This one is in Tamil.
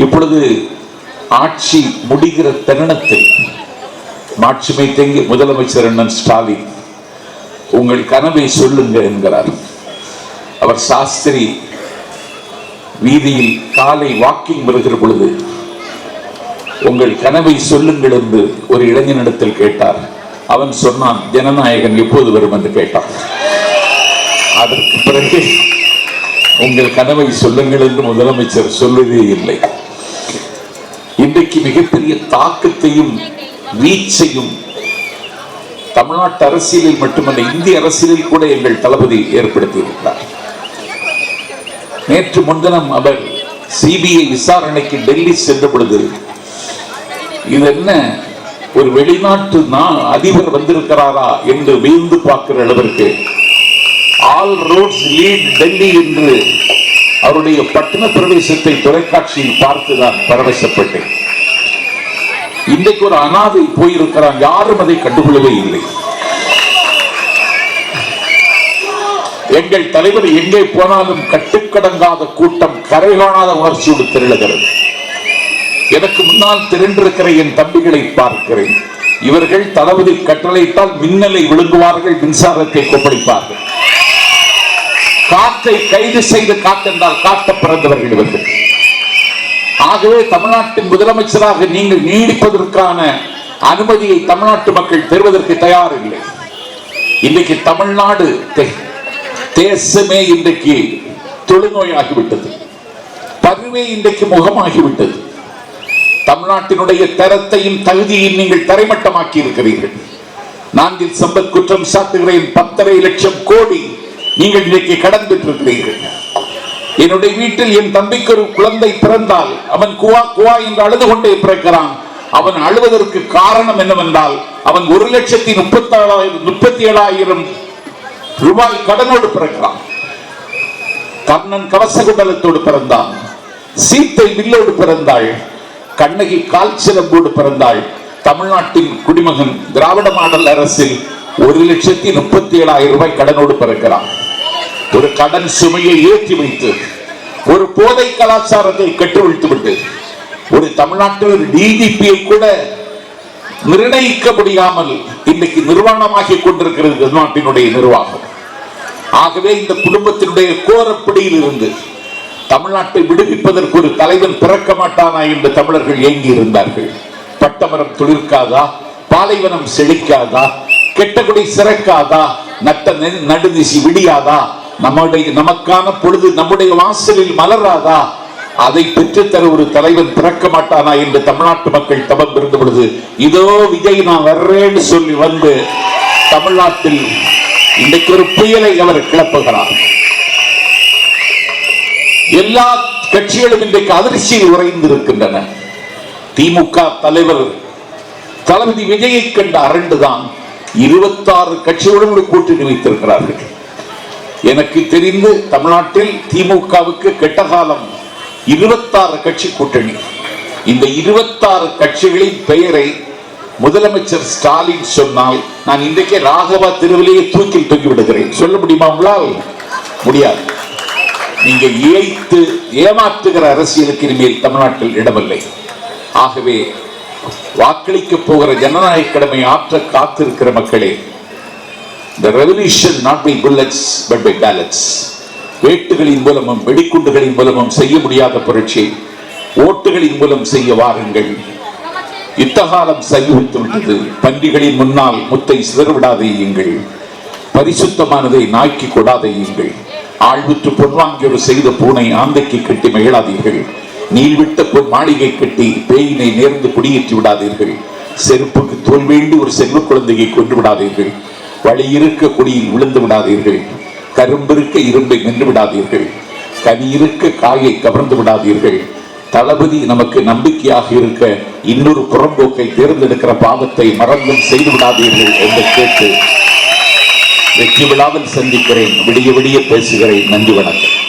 இப்பொழுது ஆட்சி முடிகிற தருணத்தில் மாட்சிமை தேங்கி முதலமைச்சர் அண்ணன் ஸ்டாலின் உங்கள் கனவை சொல்லுங்க என்கிறார். அவர் சாஸ்திரி வீதியில் காலை வாக்கிங் வருகிற பொழுது உங்கள் கனவை சொல்லுங்கள் என்று ஒரு இளைஞனிடத்தில் கேட்டார். அவன் சொன்னான், ஜனநாயகன் எப்போது வரும் என்று கேட்டான். அதற்கு பிறகு உங்கள் கனவை சொல்லுங்கள் என்று முதலமைச்சர் சொல்வதே இல்லை. இன்றைக்கு மிகப்பெரிய தாக்கத்தையும் வீச்சையும் தமிழ்நாட்டு அரசியலில் மட்டுமல்ல, இந்திய அரசியலில் கூட எங்கள் தளபதி ஏற்படுத்தி இருக்கிறார். நேற்று முன்தினம் அவர் சிபிஐ விசாரணைக்கு டெல்லி சென்ற பொழுது, இது என்ன ஒரு வெளிநாட்டு அதிபர் வந்திருக்கிறாரா என்று வியந்து பார்க்கிற அளவிற்கு ஆல் ரோட்ஸ் லீட் டெல்லி என்று அவருடைய பட்டண பிரவேசத்தை தொலைக்காட்சியில் பார்த்துதான் பரவசப்பட்டேன். இன்றைக்கு ஒரு அனாதை போயிருக்கிறான், யாரும் அதை கண்டுகொள்ளவே இல்லை. எங்கள் தலைவர் எங்கே போனாலும் கட்டுக்கடங்காத கூட்டம், கரை காணாத உணர்ச்சியோடு திரளுகிறது. எனக்கு முன்னால் திரண்டிருக்கிற என் தம்பிகளை பார்க்கிறேன். இவர்கள் தளபதி கட்டளையிட்டால் மின்னலை விழுங்குவார்கள், மின்சாரத்தை கொப்பளிப்பார்கள். காற்றை கைது செய்து காட்டென்றால் காட்ட பிறந்தவர்கள் இவர்கள். ஆகவே தமிழ்நாட்டின் முதலமைச்சராக நீங்கள் நீடிப்பதற்கான அனுமதியை தமிழ்நாட்டு மக்கள் பெறுவதற்கு தயார் இல்லை. இன்றைக்கு தமிழ்நாடு தேசமே இன்றைக்கு தொழுநோயாகிவிட்டது, பருவே இன்றைக்கு முகமாகிவிட்டது. தமிழ்நாட்டினுடைய தரத்தையும் தகுதியையும் நீங்கள் தரைமட்டமாக்கி இருக்கிறீர்கள். நான்கில் சம்பத் குற்றம் சாட்டுகிறேன். 10.5 லட்சம் கோடி நீங்கள் இன்றைக்கு கடன் பெற்றிருக்கிறீர்கள். என்னுடைய வீட்டில் என் தம்பிக்கு ஒரு குழந்தை பிறந்தால் அவன் குவா குவா என்று அழுது கொண்டே பிறக்கிறான். அவன் அழுவதற்கு காரணம் என்னவென்றால் அவன் 1,37,000 ரூபாய் கடனோடு பிறக்கிறான். கர்ணன் கவச குண்டலத்தோடு பிறந்தான், சீத்தை வில்லோடு பிறந்தாள், கண்ணகி கால் சிலம்போடு பிறந்தாள். தமிழ்நாட்டின் குடிமகன் திராவிட மாடல் அரசில் 1,37,000 ரூபாய் கடனோடு பிறக்கிறான். ஒரு கடன் சுமையை ஏற்றி வைத்து, ஒரு போதை கலாச்சாரத்தை கட்டுவிழ்த்து விட்டு, ஒரு தமிழ்நாட்டில் ஒரு டிஜிபியை கூட நிர்ணயிக்க முடியாமல் இன்றைக்கு நிர்வாணமாகி கொண்டிருக்கிறது தமிழ்நாட்டினுடைய நிர்வாகம். ஆகவே இந்த குடும்பத்தினுடைய கோரப்பிடியில் இருந்து தமிழ்நாட்டை விடுவிப்பதற்கு ஒரு தலைவன் பிறக்க மாட்டானா என்று தமிழர்கள் ஏங்கி இருந்தார்கள். பட்டமரம் துளிர்க்காதா, பாலைவனம் செழிக்காதா, கெட்டகுடி சிறக்காதா, நட்ட நடுநிசி விடியாதா, நமக்கான பொழுது நம்முடைய வாசலில் மலராதா, அதை பெற்றுத்தர ஒரு தலைவன் பிறக்க மாட்டானா என்று தமிழ்நாட்டு மக்கள் தவம் இருந்த பொழுது, இதோ விஜய் நான் வர்றேன்னு சொல்லி வந்து தமிழ்நாட்டில் இன்றைக்கு ஒரு புயலை அவர் கிளப்புகிறார். எல்லா கட்சிகளும் இன்றைக்கு அதிர்ச்சியில் உறைந்திருக்கின்றன. திமுக தலைவர் தளபதி விஜயை கண்ட அரண்டுதான் 26 கட்சிகளுடன் கூட்டணி வைத்திருக்கிறார்கள். எனக்கு தெரிந்து தமிழ்நாட்டில் திமுகவுக்கு கெட்ட காலம் 26 கட்சி கூட்டணி. இந்த 26 கட்சிகளின் பெயரை முதலமைச்சர் ஸ்டாலின் சொன்னால் நான் இன்றைக்கே ராகவா தெருவிலேயே தூக்கில் தொங்கி விடுகிறேன். சொல்ல முடியுமா உங்களால்? முடியாது. நீங்க ஏமாற்றுகிற அரசியலுக்கு இனிமேல் தமிழ்நாட்டில் இடமில்லை. ஆகவே வாக்களிக்க போகிற ஜனநாயக கடமை ஆற்ற காத்திருக்கிற மக்களே, the revolution not by bullets but by ballots. வேட்டுகளின் மூலமும் வெடிக்குண்டுகளின் மூலமும் செய்ய முடியாத புரட்சி ஓட்டுகளின் மூலம் செய்ய வாருங்கள். யுத்தகாலம் சகிவித்து விட்டது. பன்றிகளின் முன்னால் முத்தை சிதறவிடாதேயுங்கள், பரிசுத்தமானதை நாய்க்கு கொடாதேயுங்கள். ஆழ்வுற்று பொன்வாங்கியோர் செய்த பூனை ஆந்தைக்கு கட்டி மகிழாதீர்கள். நீள்விட்ட பொன் மாளிகை கட்டி பேயினை நேர்ந்து குடியேற்றி விடாதீர்கள். செருப்புக்கு தோல் வேண்டி ஒரு செல்வ குழந்தையை கொண்டு விடாதீர்கள். வழி இருக்க குடியில் விழுந்து விடாதீர்கள். கரும்பிருக்க இரும்பை மென்று விடாதீர்கள். கனி இருக்க காயை கவர்ந்து விடாதீர்கள். தளபதி நமக்கு நம்பிக்கையாக இருக்க இன்னொரு புறம்போக்கை தேர்ந்தெடுக்கிற பாவத்தை மறந்தும் செய்து விடாதீர்கள் என்று கேட்டு வெற்றி விழாவில் சந்திக்கிறேன். விடிய விடிய பேசுகிறேன். நன்றி, வணக்கம்.